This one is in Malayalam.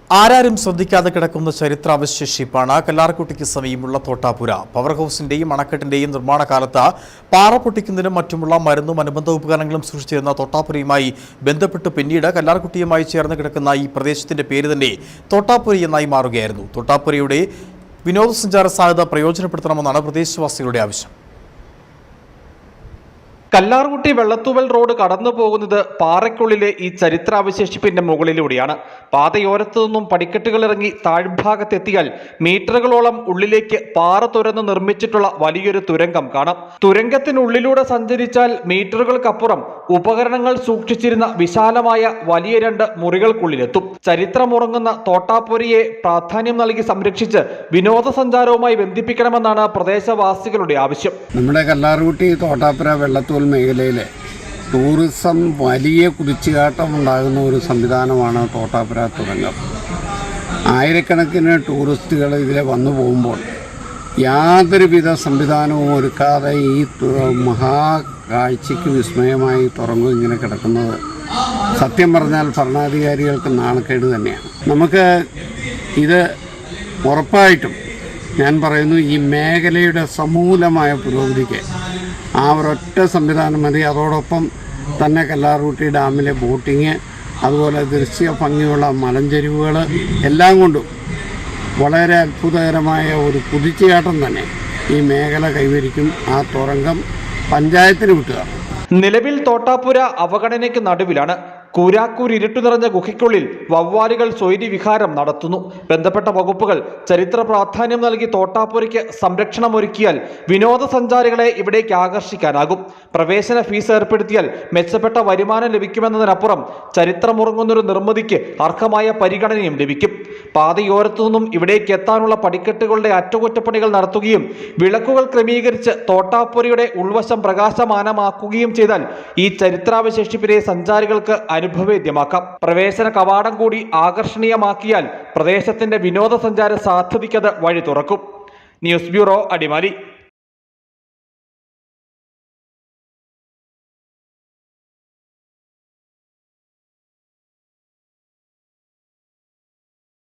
ആരാരും ശ്രദ്ധിക്കാതെ കിടക്കുന്ന ചരിത്രാവശേഷിപ്പാണ് കല്ലാർകുട്ടിക്ക് സമീപമുള്ള തോട്ടാപുര. പവർ ഹൗസിന്റെയും അണക്കെട്ടിന്റെയും നിർമ്മാണ കാലത്ത് പാറ പൊട്ടിക്കുന്നതിനും മറ്റുമുള്ള മരുന്നും അനുബന്ധ ഉപകരണങ്ങളും സൂക്ഷിച്ചിരുന്ന തോട്ടാപുരയുമായി ബന്ധപ്പെട്ട് പിന്നീട് കല്ലാർകുട്ടിയുമായി ചേർന്ന് കിടക്കുന്ന ഈ പ്രദേശത്തിന്റെ പേര് തന്നെ തോട്ടാപുര എന്നായി മാറുകയായിരുന്നു. തോട്ടാപുരയുടെ വിനോദസഞ്ചാര സാധ്യത പ്രയോജനപ്പെടുത്തണമെന്നാണ് പ്രദേശവാസികളുടെ ആവശ്യം. കല്ലാർകുട്ടി വെള്ളത്തൂവൽ റോഡ് കടന്നു പോകുന്നത് പാറയ്ക്കുള്ളിലെ ഈ ചരിത്രാവശേഷിപ്പിന്റെ മുകളിലൂടെയാണ്. പാതയോരത്തു നിന്നും പടിക്കെട്ടുകൾ ഇറങ്ങി താഴ്ഭാഗത്തെത്തിയാൽ മീറ്ററുകളോളം ഉള്ളിലേക്ക് പാറ തുരന്ന് നിർമ്മിച്ചിട്ടുള്ള വലിയൊരു തുരങ്കം കാണാം. തുരങ്കത്തിനുള്ളിലൂടെ സഞ്ചരിച്ചാൽ മീറ്ററുകൾക്കപ്പുറം ഉപകരണങ്ങൾ സൂക്ഷിച്ചിരുന്ന വിശാലമായ വലിയ 2 മുറികൾക്കുള്ളിലെത്തും. ചരിത്രമുറങ്ങുന്ന തോട്ടാപുരയെ പ്രാധാന്യം നൽകി സംരക്ഷിച്ച് വിനോദസഞ്ചാരവുമായി ബന്ധിപ്പിക്കണമെന്നാണ് പ്രദേശവാസികളുടെ ആവശ്യം. നമ്മുടെ കല്ലാർകുട്ടി തോട്ടാപുര വെള്ളത്തൂവൽ മേഖലയിലെ ടൂറിസം വലിയ കുതിച്ചുകാട്ടം ഉണ്ടാകുന്ന ഒരു സംവിധാനമാണ് തോട്ടാപുര തുരങ്കം. ആയിരക്കണക്കിന് ടൂറിസ്റ്റുകൾ ഇതിലെ വന്നു പോകുമ്പോൾ യാതൊരുവിധ സംവിധാനവും ഒരുക്കാതെ ഈ മഹാകാഴ്ചയ്ക്ക് വിസ്മയമായി തുറങ്ങും ഇങ്ങനെ കിടക്കുന്നത് സത്യം പറഞ്ഞാൽ ഭരണാധികാരികൾക്ക് നാണക്കേട് തന്നെയാണ്. നമുക്ക് ഇത് ഉറപ്പായിട്ടും ഞാൻ പറയുന്നു, ഈ മേഖലയുടെ സമൂലമായ പുരോഗതിക്ക് ആ ഒരൊറ്റ സംവിധാനം മതി. അതോടൊപ്പം തന്നെ കല്ലാർകുട്ടി ഡാമിലെ ബോട്ടിങ്, അതുപോലെ ദൃശ്യ ഭംഗിയുള്ള മലഞ്ചെരിവുകൾ എല്ലാം കൊണ്ടും വളരെ അത്ഭുതകരമായ ഒരു കുതിച്ചുചാട്ടം തന്നെ ഈ മേഖല കൈവരിക്കും. ആ തുരങ്കം പഞ്ചായത്തിന് വിട്ടുക. നിലവിൽ തോട്ടാപുര അവഗണനയ്ക്ക് നടുവിലാണ്. കൂരാക്കൂർ ഇരുട്ടു നിറഞ്ഞ ഗുഹയ്ക്കുള്ളിൽ വവ്വാലുകൾ സ്വൈരി വിഹാരം നടത്തുന്നു. ബന്ധപ്പെട്ട വകുപ്പുകൾ ചരിത്ര പ്രാധാന്യം നൽകി തോട്ടാപുരയ്ക്ക് സംരക്ഷണമൊരുക്കിയാൽ വിനോദസഞ്ചാരികളെ ഇവിടേക്ക് ആകർഷിക്കാനാകും. പ്രവേശന ഫീസ് ഏർപ്പെടുത്തിയാൽ മെച്ചപ്പെട്ട വരുമാനം ലഭിക്കുമെന്നതിനപ്പുറം ചരിത്രമുറങ്ങുന്നൊരു നിർമ്മിതിക്ക് അർഹമായ പരിഗണനയും ലഭിക്കും. പാതയോരത്തു നിന്നും ഇവിടേക്ക് എത്താനുള്ള പടിക്കെട്ടുകളുടെ അറ്റകുറ്റപ്പണികൾ നടത്തുകയും വിളക്കുകൾ ക്രമീകരിച്ച് തോട്ടാപുരയുടെ ഉൾവശം പ്രകാശമാനമാക്കുകയും ചെയ്താൽ ഈ ചരിത്രാവശേഷിപ്പിനെ സഞ്ചാരികൾക്ക് അനുഭവേദ്യമാക്കാം. പ്രവേശന കവാടം കൂടി ആകർഷണീയമാക്കിയാൽ പ്രദേശത്തിന്റെ വിനോദസഞ്ചാര സാധ്യതയ്ക്കത് വഴി തുറക്കും. News bureau, Adimali.